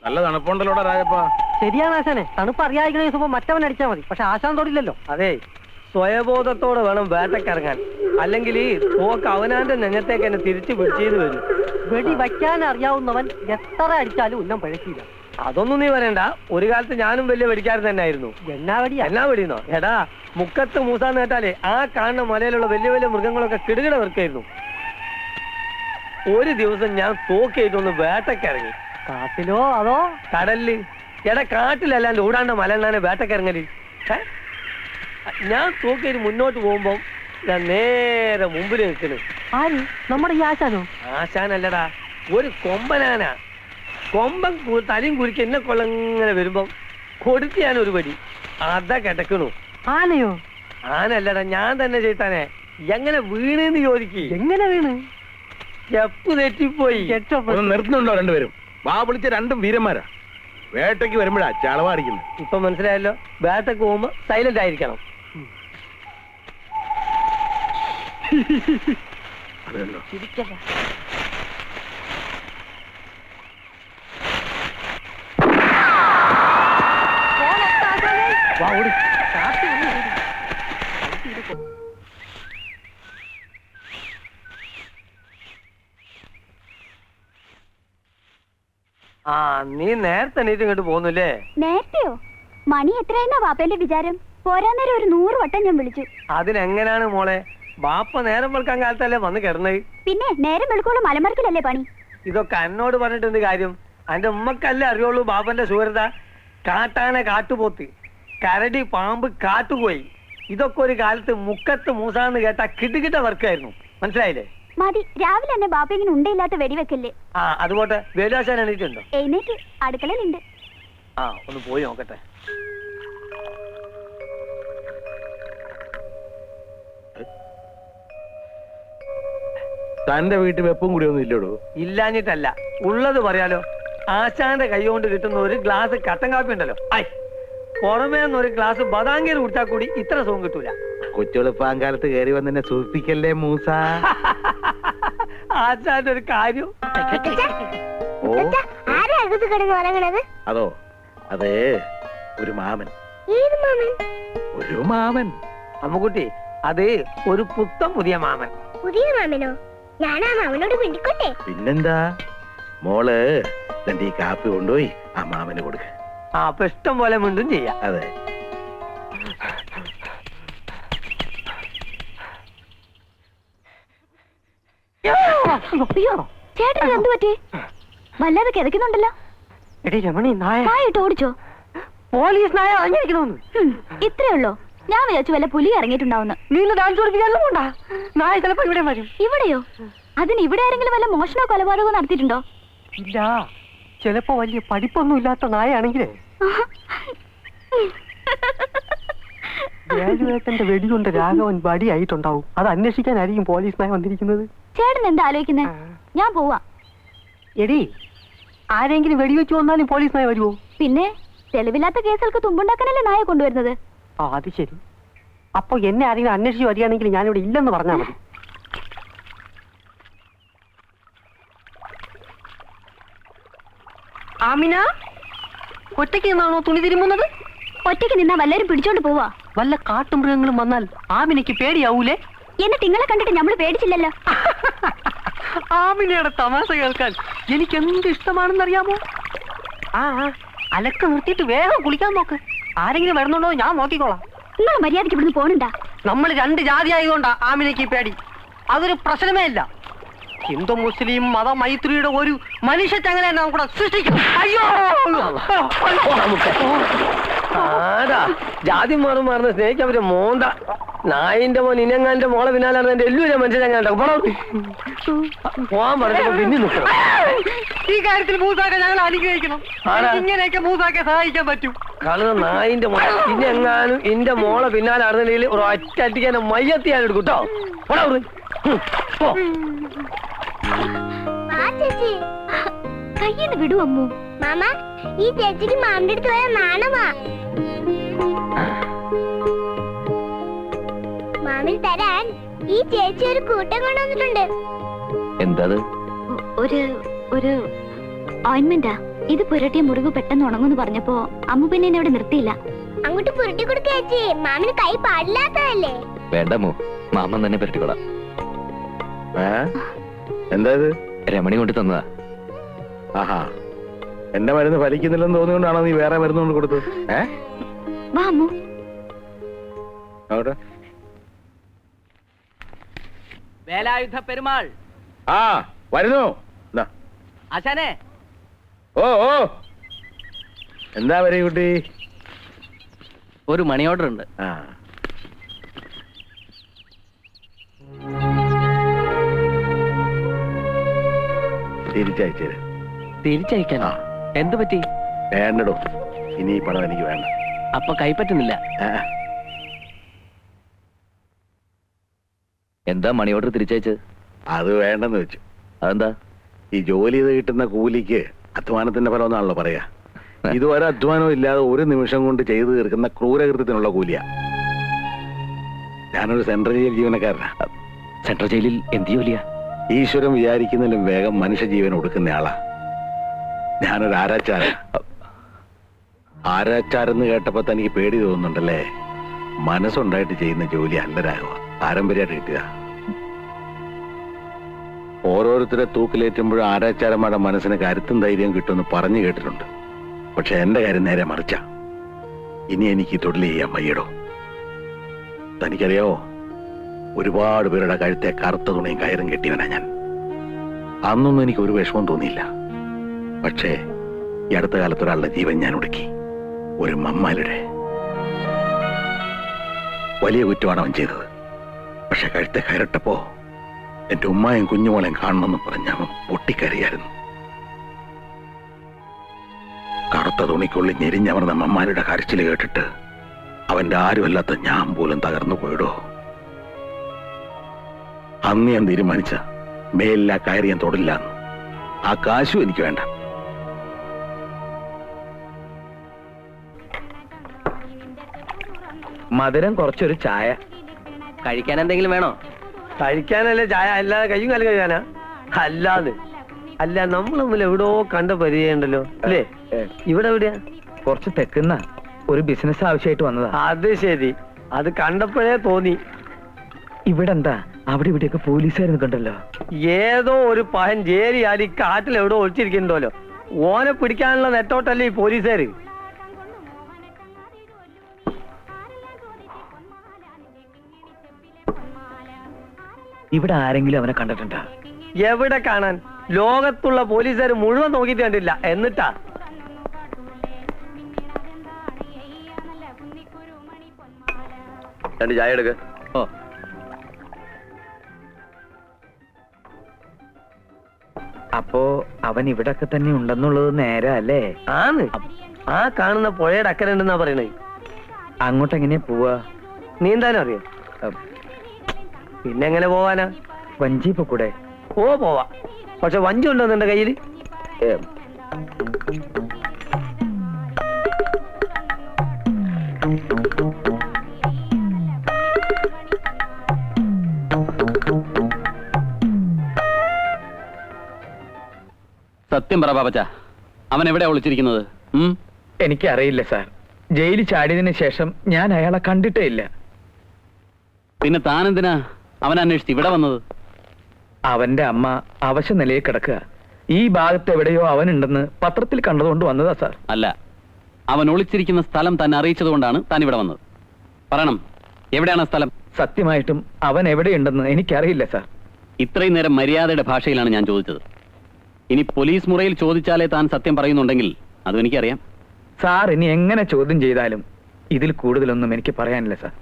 നല്ല തണുപ്പുണ്ടല്ലോടാ രാജപ്പ. ശരിയാണ് ആശാനെ, തണുപ്പ് അറിയാതിരിക്കണ ദിവസം മറ്റവൻ അടിച്ചാൽ മതി. പക്ഷെ ആശാൻ തൊടില്ലല്ലോ. അതെ, സ്വയബോധത്തോടെ വേണം വേട്ടക്കിറങ്ങാൻ. അല്ലെങ്കിൽ തോക്ക് അവനാന്റെ നെഞ്ഞത്തേക്ക് എന്നെ തിരിച്ചു പിടിച്ചെന്ന് വരും. വെടി വയ്ക്കാൻ അറിയാവുന്നവൻ എത്ര അടിച്ചാലും ഉന്നം പഴക്കില്ല. അതൊന്നും നീ പറയണ്ട. ഒരു കാലത്ത് ഞാനും വലിയ വെടിക്കാരൻ തന്നെ ആയിരുന്നു. എന്നാ വെടിയാ? എന്നാ വെടിയുന്നോ? എടാ, മുക്കത്ത് മൂസാന്ന് കേട്ടാലേ ആ കാണുന്ന മലയിലുള്ള വലിയ വലിയ മൃഗങ്ങളൊക്കെ കിടുകിട വെറുക്കായിരുന്നു. ഒരു ദിവസം ഞാൻ തോക്കേറ്റൊന്ന് വേട്ടക്കിറങ്ങി. കാട്ടിലോ അതോ കടലില്? എടാ, കാട്ടിലല്ലാണ്ട് ഓടാണ്ട മലണ്ണാനെ വേട്ടക്കിറങ്ങല്. ഞാൻ തോക്കേറ്റ് മുന്നോട്ട് പോകുമ്പോ ഞാൻ നേരെ മുമ്പിൽ നിൽക്കുന്നു. ആര്? നമ്മുടെ ഈ ആശാനോ? ആശാനല്ലടാ, ഒരു കൊമ്പനാന. കൊമ്പൻ തലയും കുരിക്ക് എന്നെ കൊള്ളങ്ങനെ വരുമ്പം കൊടുത്ത് ഞാനൊരു പടി അതാ കിടക്കണു. ആനയോ? ആനല്ലടാ, ഞാൻ തന്നെ ചെയ്താനെ. എങ്ങനെ വീണെന്ന് ചോദിക്ക്. എങ്ങനെ വീണ്? സ്റ്റെപ്പ് തെറ്റിപ്പോയി. ഒന്ന് നിർത്തുന്നുണ്ടോ രണ്ടുപേരും? വാ വിളിച്ച രണ്ടും വീരന്മാരാ. വേട്ടയ്ക്ക് വരുമ്പോഴാ ചളവാടിക്കുന്നത്. ഇപ്പൊ മനസ്സിലായല്ലോ, വേട്ടക്ക് പോകുമ്പോ സൈലന്റ് ആയിരിക്കണം. അതല്ലോ. ആ, നീ നേരത്തെ എണീറ്റ് ഇങ്ങോട്ട് പോന്നില്ലേ? നേരത്തെയോ? മണി എത്രയെന്നാ വാപ്പേന്റെ വിചാരം? പോരാന്നേരം ഒരു 100 വട്ടം ഞാൻ വിളിച്ചു. അതിനെങ്ങനാണ് മോളെ? ബാപ്പ നേരം വെളുക്കാൻ കാലത്തല്ലേ വന്ന് കിടന്നത്? പിന്നെ നേരം വെളുക്കോളം മലമറിക്കലല്ലേ പണി. ഇതൊക്കെ എന്നോട് പറഞ്ഞിട്ട് എന്ത് കാര്യം? അന്റെ ഉമ്മക്കല്ലേ അറിയുള്ളൂ ബാപ്പന്റെ ശൂരത. കാട്ടാന കാട്ടുപോത്ത്, കരടി പാമ്പ് കാട്ടുപോയി. ഇതൊക്കെ ഒരു കാലത്ത് മുക്കത്ത് മൂസാന്ന് കേട്ട കിടുകിട്ട വർക്കായിരുന്നു. മനസ്സിലായില്ലേ? മതി, രാവിലെ തന്നെ ബാപ്പ ഇങ്ങനെ ഉണ്ടയില്ലാത്ത വെടിവെക്കല്ലേ. ആ, അതുപോട്ടെ. വേലാശാൻ എണീറ്റുണ്ടോ? എഴുന്നേറ്റ് അടുക്കളയിലുണ്ട്. ആ, ഒന്ന് പോയി നോക്കട്ടെ. തന്റെ വീട്ടിൽ വെപ്പും കൂടി ഒന്നും ഇല്ലോടോ? ഇല്ലാഞ്ഞിട്ടല്ല, ഉള്ളത് പറയാലോ. ആശാന്റെ കൈ കൊണ്ട് കിട്ടുന്ന ഒരു ഗ്ലാസ് കട്ടൻ കാപ്പി ഉണ്ടല്ലോ, പുറമേ ഒരു ഗ്ലാസ് ബദാങ്കീർ കുടിച്ചാൽ കൂടി ഇത്ര സുഖം കിട്ടൂല. കൊച്ചുളുപ്പാങ്കാലത്ത് കയറി വന്നെ സൂചിപ്പിക്കല്ലേ മൂസ. ആശാന്റെ ഒരു കാര്യം. ഓ, അതോ? അതെ, ഒരു മാമൻ. ഒരു മാമൻ. അമ്മുകുട്ടി, അത് ഒരു പുത്തം പുതിയ മാമൻ. പുതിയ മാമനോ? ഞാൻ ആ മാമനോട് പിടിക്കട്ടെ? പിന്നെന്താ മോള് തന്റെ ഈ കാപ്പി കൊണ്ടുപോയി ആ മാമന് കൊടുക്ക. ആ, അപ്പൊ ഇഷ്ടം പോലെ മിണ്ടും ചെയ്യാം. അതെ. അയ്യോ, ചേട്ടൻ എന്ത് പറ്റി? വല്ലാതെ കിതക്കുന്നുണ്ടല്ലോ. എടി രമണി, നായ നായിട്ട് ഓടിച്ചോ? പോലീസ് നായ അങ്ങിരിക്കണോന്ന്. ഇത്രേ ഉള്ളോ? ഞാൻ വിചാരിച്ചു വല്ല പുലി ഇറങ്ങിയിട്ടുണ്ടാവുന്നു. നീ ഡാൻസ് പഠിപ്പിക്കാനും കൊണ്ടാ നായ ചിലപ്പോ ഇവിടെ വരും. ഇവിടെയോ? അതിന് ഇവിടെ ആരെങ്കിലും വല്ല മോഷണോ കൊലപാതകമോ നടത്തിയിട്ടുണ്ടോ? ഇല്ല, ചിലപ്പോ വലിയ പഠിപ്പൊന്നും ഇല്ലാത്ത നായാണെങ്കിലേ ഗ്രാജുവേറ്റന്റെ വെടികൊണ്ട് രാഘവൻ വടിയായിട്ടുണ്ടാവും. അത് അന്വേഷിക്കാനായിരിക്കും പോലീസ് നായ വന്നിരിക്കുന്നത്. ചേട്ടൻ എന്താ ആലോചിക്കുന്നേ? ഞാൻ പോവാ. എടി, ആരെങ്കിലും വെടിവെച്ചു വന്നാലും പോലീസ് നായ വരുമോ? പിന്നെ തെളിവില്ലാത്ത കേസുകൾക്ക് തുമ്പുണ്ടാക്കാനല്ലേ നായ കൊണ്ടുവരുന്നത്. ആ, അത് ശരി. അപ്പൊ എന്നെ ആരെങ്കിലും അന്വേഷിച്ച് വരികയാണെങ്കിൽ ഞാനിവിടെ ഇല്ലെന്ന് പറഞ്ഞാൽ മതി. ആമിന, ഒറ്റയ്ക്ക് നിന്നാണോ തുണി തിരുമുന്നത്? ഒറ്റയ്ക്ക് നിന്നാ വല്ലരും പിടിച്ചോണ്ട് പോവാ. വല്ല കാട്ടുമൃഗങ്ങളും വന്നാൽ ആമിനയ്ക്ക് പേടിയാവൂലേ? എന്നിട്ട് നിങ്ങളെ കണ്ടിട്ട് നമ്മള് പേടിച്ചില്ലല്ലോ. ആമിനയുടെ തമാശ കേൾക്കാൻ എനിക്ക് എന്ത് ഇഷ്ടമാണെന്നറിയാമോ? ആ, അലക്ക് നിർത്തിയിട്ട് വേഗം കുളിക്കാൻ നോക്ക്. ആരെങ്കിലും വരുന്നുണ്ടോ ഞാൻ നോക്കിക്കോളാം. നിങ്ങൾ മര്യാദയ്ക്ക് ഇവിടുന്ന് പോണുണ്ടാ? നമ്മൾ 2 ജാതി ആയതുകൊണ്ടാ ആമിനയ്ക്ക് പേടി. അതൊരു പ്രശ്നമേ ഇല്ല. ഹിന്ദു മുസ്ലിം മതമൈത്രിയുടെ ഒരു മനുഷ്യ ചങ്ങല കൂടെ സൃഷ്ടിക്കും. അയ്യോ, ആടാ, ജാതി മാറും മാറുന്ന സ്നേഹിക്കാൻ പറ്റിയ മോന്ത നായിന്റെ മോൻ ഇനങ്ങാന്റെ മോളെ പിന്നാലാണ് എന്റെ എല്ലാവരും മനുഷ്യരങ്ങാണ്ട പോവാൻ പറഞ്ഞപ്പോ പിന്നെ നിൽക്കണം. ഈ കാര്യത്തിൽ മൂസാക്കെ ഞങ്ങൾ അനുഗ്രഹിക്കണം. ഇങ്ങനെയൊക്കെ മൂസാക്കെ സഹായിക്കാൻ പറ്റും. കളന്ന നായിന്റെ മോളെ ഇനെങ്ങാനും എന്റെ മോളെ പിന്നാലെ അറിഞ്ഞില്ലെങ്കിൽ ഒരു ഒറ്റ മയ്യത്തി ഞാൻ എടുക്കും കേട്ടോ. കയ്യെന്ന് വിടൂ അമ്മു. മാമ, ഈ ചേച്ചിക്ക് മാമിന്റെ അടുത്ത് പോയ നാണമാ. മാമിന് തരാൻ ഈ ചേച്ചി ഒരു കൂട്ടം കൊണ്ടുവന്നിട്ടുണ്ട്. എന്തത്? ഒരു ഓയിന്റ്മെന്റാ. ഇത് പുരട്ടിയ മുറിവ് പെട്ടെന്ന് ഉണങ്ങുന്നു പറഞ്ഞപ്പോ അമ്മ പിന്നെ എന്നെ ഇവിടെ നിർത്തിയില്ല. അങ്ങോട്ട് പുരട്ടി കൊടുക്കേച്ചി, മാമിന് കൈ പാടില്ലാത്തതല്ലേ? വേണ്ടമോ, മാമൻ തന്നെ പരട്ടിക്കൊള്ളാം. എന്താ ഇത്? രമണി കൊണ്ട് തന്നതാ. ആഹാ, എന്റെ മരുന്ന് ഫലിക്കുന്നില്ലെന്ന് തോന്നിയോണ്ടാണോ നീ വേറെ മരുന്ന് കൊണ്ട് കൊടുത്തത്? വാ അമ്മു. അവിടെ വേലായുധ പെരുമാൾ ആ വരുന്നു. ദാ. ആശാനെ, ഓ ഓ, എന്താ വരെ കുട്ടി? ഒരു മണി ഓർഡർ ഉണ്ട്. ആ, തിരിച്ചയച്ചേര്. തിരിച്ചയക്കാനോ? ആ. എന്ത് പറ്റി? വേണ്ടടോ, ഇനി ഈ പണം എനിക്ക് വേണ്ട. അപ്പൊ കൈപ്പറ്റുന്നില്ല. ആ, എന്താ മണി ഓർഡർ തിരിച്ചയച്ചത്? അത് വേണ്ടെന്ന് വെച്ചു. അതെന്താ? ഈ ജോലി ചെയ്ത് കിട്ടുന്ന കൂലിക്ക് അധ്വാനത്തിന്റെ ഫലം എന്നാണല്ലോ പറയാ. ഇതുവരെ അധ്വാനം ഇല്ലാതെ ഒരു നിമിഷം കൊണ്ട് ചെയ്തു തീർക്കുന്ന ക്രൂരകൃത്യത്തിനുള്ള കൂലിയാ. ഞാനൊരു സെൻട്രൽ ജയിൽ ജീവനക്കാരനാ. സെൻട്രൽ ജയിലിൽ എന്ത് ജോലിയാ? ഈശ്വരൻ വിചാരിക്കുന്നതിലും വേഗം മനുഷ്യജീവൻ ഒടുക്കുന്നയാളാ. ഞാനൊരു ആരാച്ചാര. ആരാച്ചാരെന്ന് കേട്ടപ്പോ തനിക്ക് പേടി തോന്നുന്നുണ്ടല്ലേ? മനസ്സുണ്ടായിട്ട് ചെയ്യുന്ന ജോലി അല്ല രാഘവ, പാരമ്പര്യമായിട്ട് കിട്ടിയതാ. ഓരോരുത്തരെ തൂക്കിലേറ്റുമ്പോഴും ആരാച്ചാരന്മാരുടെ മനസ്സിന് കരുത്തും ധൈര്യം കിട്ടുമെന്ന് പറഞ്ഞു കേട്ടിട്ടുണ്ട്. പക്ഷെ എന്റെ കാര്യം നേരെ മറിച്ച. ഇനി എനിക്ക് തൊഴിൽ ചെയ്യാൻ വയ്യടോ. തനിക്കറിയാവോ, ഒരുപാട് പേരുടെ കഴുത്തെ കറുത്ത തുണിയും കയറും കെട്ടിയവനാ ഞാൻ. അന്നൊന്നും എനിക്ക് ഒരു വിഷമം തോന്നിയില്ല. പക്ഷേ ഈ അടുത്ത കാലത്ത് ഒരാളുടെ ജീവൻ ഞാൻ ഒടുക്കി. ഒരു മമ്മാരുടെ. വലിയ കുറ്റമാണ് അവൻ ചെയ്തത്. പക്ഷെ കഴുത്തെ കയറിട്ടപ്പോ എന്റെ ഉമ്മായും കുഞ്ഞുമോളെയും കാണണമെന്ന് പറഞ്ഞ അവൻ പൊട്ടിക്കരയായിരുന്നു. കറുത്ത തുണിക്കുള്ളിൽ ഞെരിഞ്ഞമർന്ന മമ്മാരുടെ കരച്ചിൽ കേട്ടിട്ട് അവന്റെ ആരുമല്ലാത്ത ഞാൻ പോലും തകർന്നു പോയിടോ. അന്ന് ഞാൻ തീരുമാനിച്ച മേലില്ല കയറി ഞാൻ തൊടില്ല. ആ കാശും എനിക്ക് വേണ്ട. മധുരം കുറച്ചൊരു ചായ. കഴിക്കാൻ എന്തെങ്കിലും വേണോ? കഴിക്കാനല്ലേ ചായ, അല്ലാതെ കയ്യും കാലം കഴിയാനാ? അല്ലാതെ അല്ല, നമ്മൾ തമ്മിൽ എവിടോ കണ്ട പരിചയമുണ്ടല്ലോ അല്ലേ? ഇവിടെ എവിടെയാ? കുറച്ച് തെക്കുന്ന ഒരു ബിസിനസ് ആവശ്യമായിട്ട് വന്നതാ. അത് ശരി, അത് കണ്ടപ്പോഴേ തോന്നി. ഇവിടെ എന്താ, അവിടെ ഇവിടെയൊക്കെ പോലീസുകാർ നിൽക്കണ്ടല്ലോ. ഏതോ ഒരു പഹൻ ജേരിയാൽ ഈ കാട്ടിൽ എവിടോ ഒളിച്ചിരിക്കണ്ടല്ലോ. ഓനെ പിടിക്കാനുള്ള നെട്ടോട്ടല്ലേ ഈ പോലീസുകാര്. ഇവിടെ ആരെങ്കിലും അവനെ കണ്ടിട്ടുണ്ടോ? എവിടെ കാണാൻ? ലോകത്തുള്ള പോലീസുകാർ മുഴുവൻ നോക്കിയിട്ട് കണ്ടില്ല. എന്നിട്ടാ രണ്ട് ചായ എടുക്ക. ഓ, അപ്പോ അവൻ ഇവിടൊക്കെ തന്നെ ഉണ്ടെന്നുള്ളത് നേരാ അല്ലേ? ആണ്. ആ കാണുന്ന പുഴയുടെ അക്കരെ ഉണ്ടെന്നാ പറയണേ. അങ്ങോട്ട് എങ്ങനെയാ പോവാ? നീന്താനും അറിയോ? പിന്നെ എങ്ങനെ പോവാനാ? വഞ്ചി ഇപ്പൊ കൂടെ? ഓ, പോവാ. പക്ഷെ വഞ്ചി ഉണ്ടോ നിന്റെ കയ്യില്? സത്യം പറ പാപ്പച്ച, അവൻ എവിടെ ഒളിച്ചിരിക്കുന്നത്? എനിക്കറിയില്ല സാർ. ജയിലിൽ ചാടിയതിനു ശേഷം ഞാൻ അയാളെ കണ്ടിട്ടേ ഇല്ല. പിന്നെ താനെന്തിനാ അവൻ അന്വേഷിച്ച് ഇവിടെ വന്നത്? അവന്റെ അമ്മ അവശ നിലയിൽ കിടക്കുക. ഈ ഭാഗത്ത് എവിടെയോ അവനുണ്ടെന്ന് പത്രത്തിൽ കണ്ടതുകൊണ്ട് വന്നതാ സാർ. അല്ല, അവൻ ഒളിച്ചിരിക്കുന്ന സ്ഥലം തന്നെ അറിയിച്ചത് കൊണ്ടാണ് താൻ ഇവിടെ വന്നത്. പറയണം, എവിടെയാണ് സ്ഥലം? സത്യമായിട്ടും അവൻ എവിടെയുണ്ടെന്ന് എനിക്കറിയില്ല സാർ. ഇത്രയും നേരം മര്യാദയുടെ ഭാഷയിലാണ് ഞാൻ ചോദിച്ചത്. ഇനി പോലീസ് മുറയിൽ ചോദിച്ചാലേ താൻ സത്യം പറയുന്നുണ്ടെങ്കിൽ അതും എനിക്കറിയാം. സാർ ഇനി എങ്ങനെ ചോദ്യം ചെയ്താലും ഇതിൽ കൂടുതലൊന്നും എനിക്ക് പറയാനില്ല സാർ.